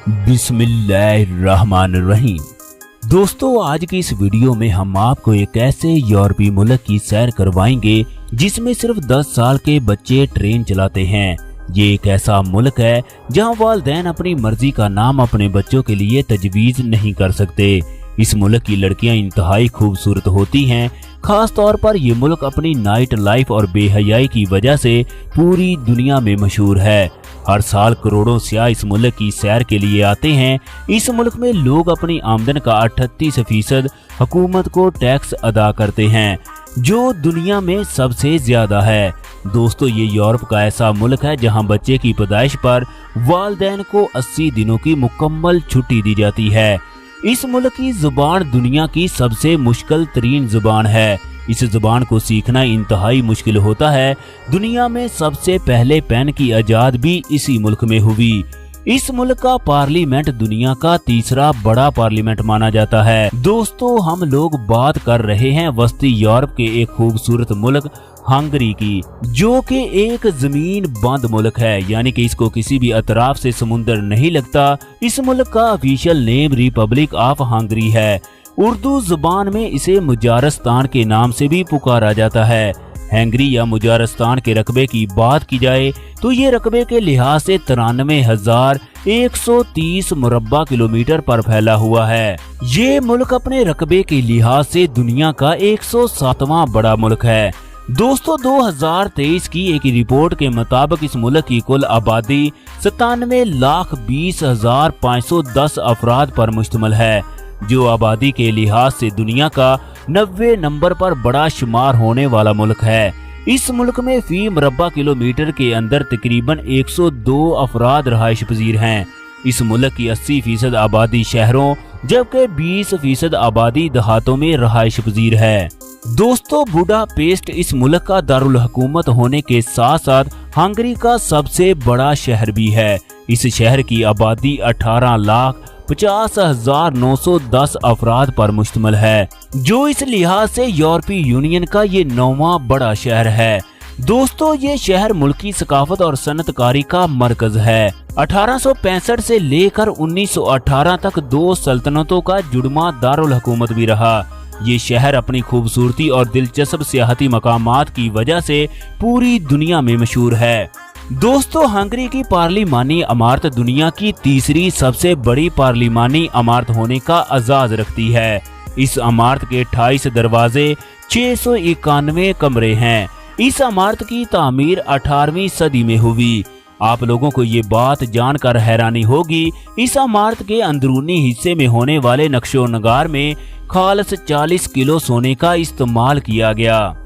बिस्मिल्लाहिर्रहमानिर्रहीम। दोस्तों, आज की इस वीडियो में हम आपको एक ऐसे यूरोपीय मुल्क की सैर करवाएंगे जिसमें सिर्फ 10 साल के बच्चे ट्रेन चलाते हैं। ये एक ऐसा मुल्क है जहां वालिदैन अपनी मर्जी का नाम अपने बच्चों के लिए तजवीज़ नहीं कर सकते। इस मुल्क की लड़कियां इंतहाई खूबसूरत होती हैं। खास तौर पर ये मुल्क अपनी नाइट लाइफ और बेहयाई की वजह से पूरी दुनिया में मशहूर है। हर साल करोड़ों सियाह इस मुल्क की सैर के लिए आते हैं। इस मुल्क में लोग अपनी आमदन का 38% हुकूमत को टैक्स अदा करते हैं, जो दुनिया में सबसे ज्यादा है। दोस्तों, ये यूरोप का ऐसा मुल्क है जहां बच्चे की पैदाइश पर वालिदैन को 80 दिनों की मुकम्मल छुट्टी दी जाती है। इस मुल्क की जुबान दुनिया की सबसे मुश्किल तरीन जुबान है। इस जुबान को सीखना इंतहाई मुश्किल होता है। दुनिया में सबसे पहले पेन की इजाद भी इसी मुल्क में हुई। इस मुल्क का पार्लियामेंट दुनिया का तीसरा बड़ा पार्लियामेंट माना जाता है। दोस्तों, हम लोग बात कर रहे हैं वस्ती यूरोप के एक खूबसूरत मुल्क हंगरी की, जो कि एक जमीन बंद मुल्क है, यानी कि इसको किसी भी अतराफ से समुंदर नहीं लगता। इस मुल्क का official name Republic of Hungary है। उर्दू जुबान में इसे मुजारस्तान के नाम से भी पुकारा जाता है। हंगरी या मुजारस्तान के रकबे की बात की जाए तो ये रकबे के लिहाज से 93,130 मुरब्बा किलोमीटर पर फैला हुआ है। ये मुल्क अपने रकबे के लिहाज से दुनिया का 107वां बड़ा मुल्क है। दोस्तों, 2023 की एक रिपोर्ट के मुताबिक इस मुल्क की कुल आबादी 97,20,510 अफराद पर मुश्तमिल है, जो आबादी के लिहाज से दुनिया का 90 नंबर पर बड़ा शुमार होने वाला मुल्क है। इस मुल्क में फी मुरब्बा किलोमीटर के अंदर तकरीबन 102 अफराद रहायश पजीर हैं। इस मुल्क की 80% आबादी शहरों जबकि 20% आबादी देहातों में रहायश पजीर है। दोस्तों, बुडापेस्ट इस मुल्क का दारुल हुकूमत होने के साथ साथ हंगरी का सबसे बड़ा शहर भी है। इस शहर की आबादी 18,50,910 अफराद पर मुश्तमिल है, जो इस लिहाज से यूरोपीय यूनियन का ये 9वां बड़ा शहर है। दोस्तों, ये शहर मुल्की सकाफत और सनतकारी का मरकज है। 1865 से लेकर 1918 तक 2 सल्तनतों का जुड़वा दारुल हुकूमत भी रहा। ये शहर अपनी खूबसूरती और दिलचस्प सियाहती मकामात की वजह से पूरी दुनिया में मशहूर है। दोस्तों, हंगरी की पार्लिमानी इमारत दुनिया की तीसरी सबसे बड़ी पार्लिमानी इमारत होने का एजाज रखती है। इस इमारत के 28 दरवाजे, 691 कमरे हैं। इस इमारत की तामीर 18वीं सदी में हुई। आप लोगों को ये बात जानकर हैरानी होगी, इस इमारत के अंदरूनी हिस्से में होने वाले नक्शो नगार में खालस 40 किलो सोने का इस्तेमाल किया गया।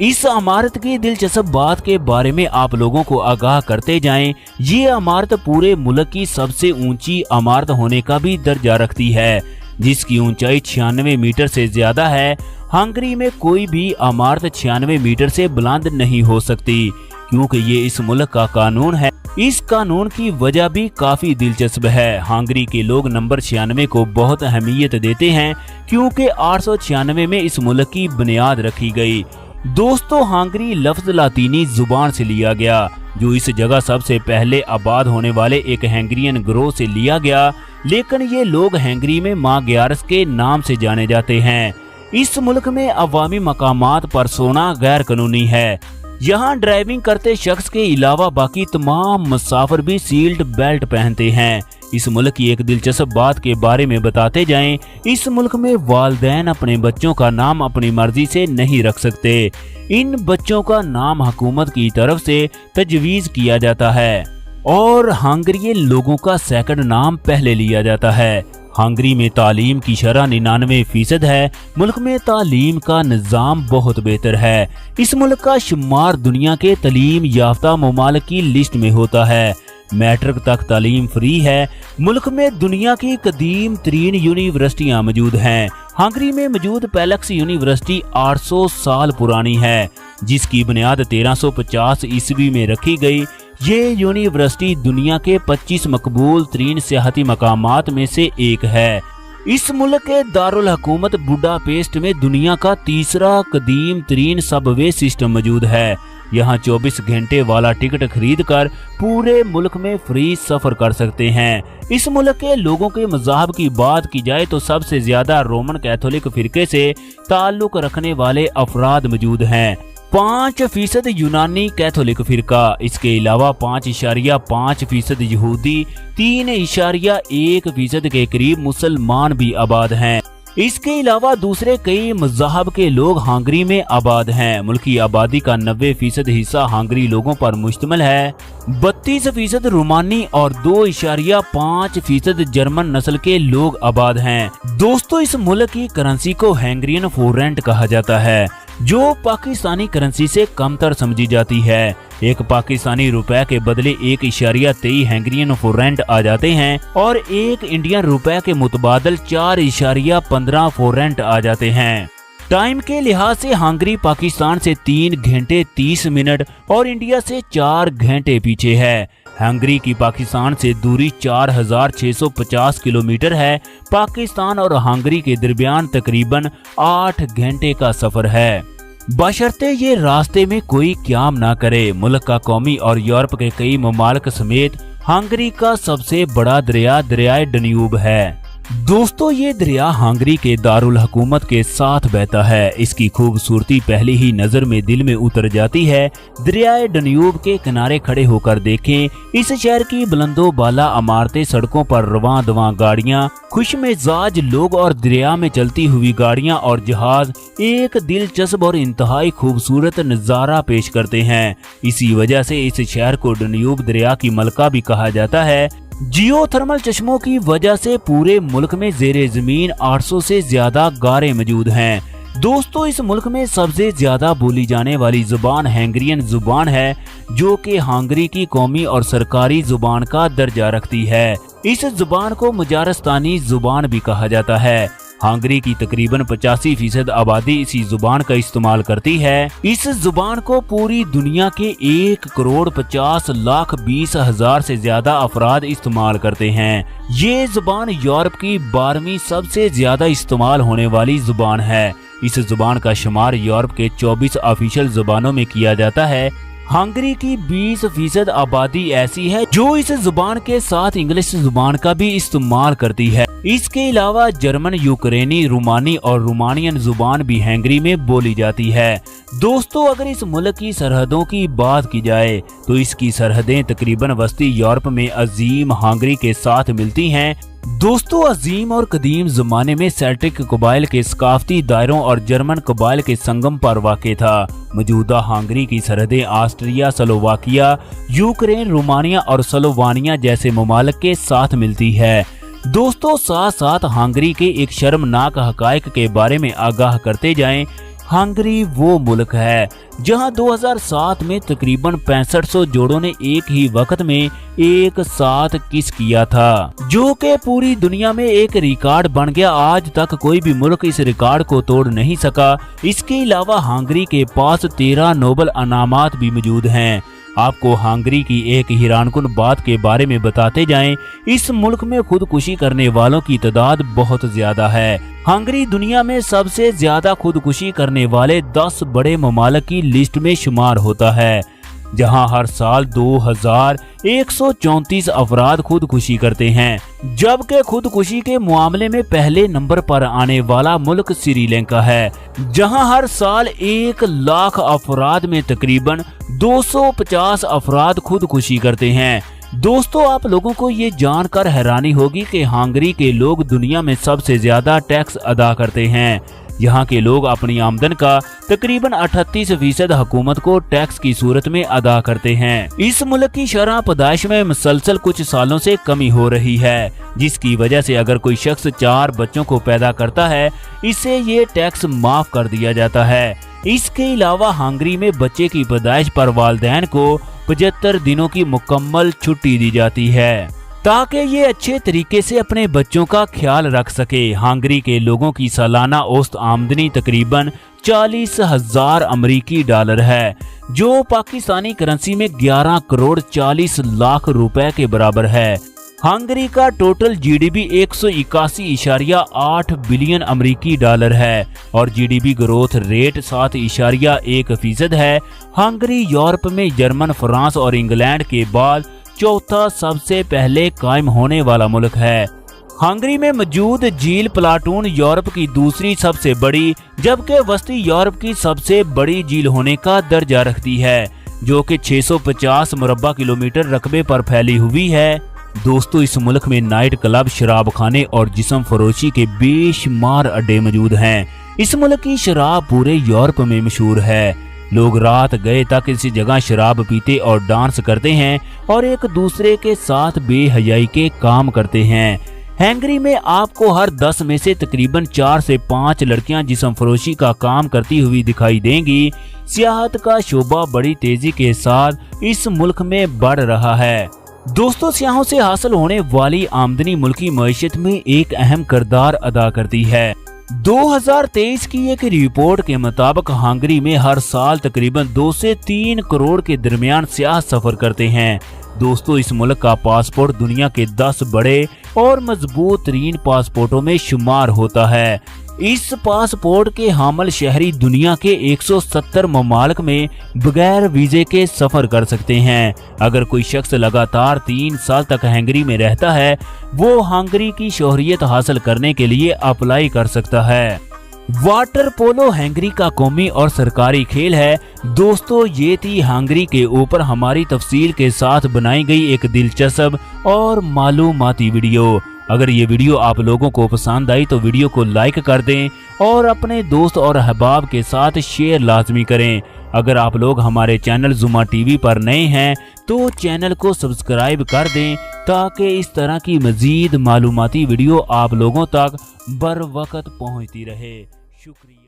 इस इमारत की दिलचस्प बात के बारे में आप लोगों को आगाह करते जाएं, ये इमारत पूरे मुल्क की सबसे ऊंची इमारत होने का भी दर्जा रखती है, जिसकी ऊंचाई 96 मीटर से ज्यादा है। हंगरी में कोई भी इमारत 96 मीटर से बुलंद नहीं हो सकती, क्योंकि ये इस मुल्क का कानून है। इस कानून की वजह भी काफी दिलचस्प है। हंगरी के लोग नंबर 96 को बहुत अहमियत देते हैं, क्योंकि 896 में इस मुल्क की बुनियाद रखी गई। दोस्तों, हंगरी लफ्ज लातीनी जुबान से लिया गया, जो इस जगह सबसे पहले आबाद होने वाले एक हैंगरियन ग्रोह से लिया गया, लेकिन ये लोग हंगरी में माग्यारस के नाम से जाने जाते हैं। इस मुल्क में अवामी मकामात पर सोना गैर कानूनी है। यहाँ ड्राइविंग करते शख्स के अलावा बाकी तमाम मुसाफिर भी सील्ड बेल्ट पहनते हैं। इस मुल्क की एक दिलचस्प बात के बारे में बताते जाएं, इस मुल्क में वालिदैन अपने बच्चों का नाम अपनी मर्जी से नहीं रख सकते। इन बच्चों का नाम हुकूमत की तरफ से तजवीज़ किया जाता है और हंगरियन लोगों का सेकंड नाम पहले लिया जाता है। हंगरी में तालीम की शरह 99% है। मुल्क में तालीम का निज़ाम बहुत बेहतर है। इस मुल्क का शुमार दुनिया के तालीम याफ्ता ममालिक की लिस्ट में होता है। मैट्रिक तक तालीम फ्री है। मुल्क में दुनिया की कदीम तरीन यूनिवर्सिटियाँ मौजूद हैं। हंगरी में मौजूद पेलेक्स यूनिवर्सिटी 800 साल पुरानी है, जिसकी बुनियाद 1350 ईस्वी में रखी गई। ये यूनिवर्सिटी दुनिया के 25 मकबूल तरीन सियाहती मकामात में से एक है। इस मुल्क के दारुल हुकूमत बुडापेस्ट में दुनिया का तीसरा कदीम तरीन सबवे सिस्टम मौजूद है, यहाँ 24 घंटे वाला टिकट खरीद कर पूरे मुल्क में फ्री सफर कर सकते हैं। इस मुल्क के लोगों के मज़हब की बात की जाए तो सबसे ज्यादा रोमन कैथोलिक फिरके से ताल्लुक रखने वाले अफराद मौजूद हैं। 5% यूनानी कैथोलिक फिरका, इसके अलावा 5.5% यहूदी, 3.1% के करीब मुसलमान भी आबाद हैं। इसके अलावा दूसरे कई मज़हब के लोग हंगरी में आबाद हैं। मुल्की आबादी का 90% हिस्सा हंगरी लोगों पर मुश्तमिल है। 32% रोमानी और 2.5% जर्मन नस्ल के लोग आबाद हैं। दोस्तों, इस मुल्क की करेंसी को हैंगरियन फोरेंट कहा जाता है, जो पाकिस्तानी करेंसी से कमतर समझी जाती है। एक पाकिस्तानी रुपए के बदले 1.23 हैंगरियन फोरेंट आ जाते हैं और एक इंडियन रुपए के मुतबादल 4.15 फोरेंट आ जाते हैं। टाइम के लिहाज से हंगरी पाकिस्तान से 3 घंटे 30 मिनट और इंडिया से 4 घंटे पीछे है। हंगरी की पाकिस्तान से दूरी 4650 किलोमीटर है। पाकिस्तान और हंगरी के दरमियान तकरीबन 8 घंटे का सफर है, बशर्ते ये रास्ते में कोई क्याम ना करे। मुल्क का कौमी और यूरोप के कई ममालिक समेत हंगरी का सबसे बड़ा दरिया दरियाए डन्यूब है। दोस्तों, ये दरिया हंगरी के दारुल हुकूमत के साथ बहता है। इसकी खूबसूरती पहली ही नजर में दिल में उतर जाती है। दरियाए डन्यूब के किनारे खड़े होकर देखें, इस शहर की बुलंदो बाला इमारतें, सड़कों पर रवां दवां गाड़ियां, खुशमिजाज लोग और दरिया में चलती हुई गाड़ियां और जहाज एक दिलचस्प और इंतहाई खूबसूरत नजारा पेश करते हैं। इसी वजह से इस शहर को डन्यूब दरिया की मलका भी कहा जाता है। जियोथर्मल चश्मों की वजह से पूरे मुल्क में ज़ेरे ज़मीन 800 से ज्यादा गारें मौजूद हैं। दोस्तों, इस मुल्क में सबसे ज्यादा बोली जाने वाली जुबान हैंगरियन जुबान है, जो कि हंगरी की कौमी और सरकारी जुबान का दर्जा रखती है। इस जुबान को मुजारस्तानी जुबान भी कहा जाता है। हंगरी की तकरीबन 85% आबादी इसी जुबान का इस्तेमाल करती है। इस जुबान को पूरी दुनिया के 1,50,20,000 से ज्यादा अफराद इस्तेमाल करते हैं। ये जुबान यूरोप की 12वीं सबसे ज्यादा इस्तेमाल होने वाली जुबान है। इस जुबान का शुमार यूरोप के 24 ऑफिशियल जुबानों में किया जाता है। हंगरी की 20% आबादी ऐसी है जो इस जुबान के साथ इंग्लिश जुबान का भी इस्तेमाल करती है। इसके अलावा जर्मन, यूक्रेनी, रोमानी और रोमानियन जुबान भी हंगरी में बोली जाती है। दोस्तों, अगर इस मुल्क की सरहदों की बात की जाए तो इसकी सरहदें तकरीबन वस्ती यूरोप में अजीम हंगरी के साथ मिलती हैं। दोस्तों, अजीम और कदीम जमाने में सेल्टिक कबाइल के सकाफती दायरों और जर्मन कबाइल के संगम पर वाक़ था। मौजूदा हंगरी की सरहदें ऑस्ट्रिया, स्लोवाकिया, यूक्रेन, रोमानिया और स्लोवानिया जैसे ममालिक के साथ मिलती है। दोस्तों, साथ साथ हंगरी के एक शर्मनाक हकायक के बारे में आगाह करते जाएं। हंगरी वो मुल्क है जहां 2007 में तकरीबन 6500 जोड़ों ने एक ही वक्त में एक साथ किस किया था, जो कि पूरी दुनिया में एक रिकॉर्ड बन गया। आज तक कोई भी मुल्क इस रिकॉर्ड को तोड़ नहीं सका। इसके अलावा हंगरी के पास 13 नोबल इनामात भी मौजूद हैं। आपको हंगरी की एक हैरानकुन बात के बारे में बताते जाएं। इस मुल्क में खुदकुशी करने वालों की तादाद बहुत ज्यादा है। हंगरी दुनिया में सबसे ज्यादा खुदकुशी करने वाले 10 बड़े ममालिक की लिस्ट में शुमार होता है, जहां हर साल 2134 अफराद खुदकुशी करते हैं, जबकि खुदकुशी के मामले में पहले नंबर पर आने वाला मुल्क श्रीलंका है, जहां हर साल 1 लाख अफराद में तकरीबन 250 अफराद खुदकुशी करते हैं। दोस्तों, आप लोगों को ये जानकर हैरानी होगी कि हंगरी के लोग दुनिया में सबसे ज्यादा टैक्स अदा करते हैं। यहाँ के लोग अपनी आमदन का तकरीबन 38% हुकूमत को टैक्स की सूरत में अदा करते हैं। इस मुल्क की शरह पैदाइश में मुसलसल कुछ सालों से कमी हो रही है, जिसकी वजह से अगर कोई शख्स 4 बच्चों को पैदा करता है, इसे ये टैक्स माफ कर दिया जाता है। इसके अलावा हंगरी में बच्चे की पैदाइश पर वालिदैन को 75 दिनों की मुकम्मल छुट्टी दी जाती है, ताकि ये अच्छे तरीके से अपने बच्चों का ख्याल रख सके। हंगरी के लोगों की सालाना औसत आमदनी तकरीबन 40,000 अमरीकी डॉलर है, जो पाकिस्तानी करेंसी में 11 करोड़ 40 लाख रुपए के बराबर है। हंगरी का टोटल जीडीपी 181.8 बिलियन अमेरिकी डॉलर है और जीडीपी ग्रोथ रेट 7.1% है। हंगरी यूरोप में जर्मन, फ्रांस और इंग्लैंड के बाद चौथा सबसे पहले कायम होने वाला मुल्क है। हंगरी में मौजूद झील प्लाटून यूरोप की दूसरी सबसे बड़ी जबकि वस्ती यूरोप की सबसे बड़ी झील होने का दर्जा रखती है, जो कि 650 मुरब्बा किलोमीटर रकबे पर फैली हुई है। दोस्तों, इस मुल्क में नाइट क्लब, शराब खाने और जिस्म फरोशी के बेशुमार अड्डे मौजूद हैं। इस मुल्क की शराब पूरे यूरोप में मशहूर है। लोग रात गए तक इसी जगह शराब पीते और डांस करते हैं और एक दूसरे के साथ बेहयाई के काम करते हैं। हंगरी में आपको हर 10 में से तकरीबन 4 से 5 लड़कियां जिस्म फरोशी का काम करती हुई दिखाई देंगी। सियाहत का शोबा बड़ी तेजी के साथ इस मुल्क में बढ़ रहा है। दोस्तों, सियाहों से हासिल होने वाली आमदनी मुल्की मईशत में एक अहम किरदार अदा करती है। 2023 की एक रिपोर्ट के मुताबिक हंगरी में हर साल तकरीबन 2 से 3 करोड़ के दरमियान सियाह सफर करते हैं। दोस्तों, इस मुल्क का पासपोर्ट दुनिया के 10 बड़े और मजबूत तरीन पासपोर्टों में शुमार होता है। इस पासपोर्ट के हामिल शहरी दुनिया के 170 ममालिक में बगैर वीजे के सफर कर सकते हैं। अगर कोई शख्स लगातार 3 साल तक हंगरी में रहता है, वो हंगरी की शोहरियत हासिल करने के लिए अप्लाई कर सकता है। वाटर पोलो हंगरी का कौमी और सरकारी खेल है। दोस्तों, ये थी हंगरी के ऊपर हमारी तफसील के साथ बनाई गई एक दिलचस्प और मालूमाती वीडियो। अगर ये वीडियो आप लोगों को पसंद आई तो वीडियो को लाइक कर दें और अपने दोस्त और अहबाब के साथ शेयर लाजमी करें। अगर आप लोग हमारे चैनल जुमा टीवी पर नए हैं तो चैनल को सब्सक्राइब कर दें ताकि इस तरह की मजीद मालूमाती वीडियो आप लोगों तक बर वक्त पहुंचती रहे। शुक्रिया।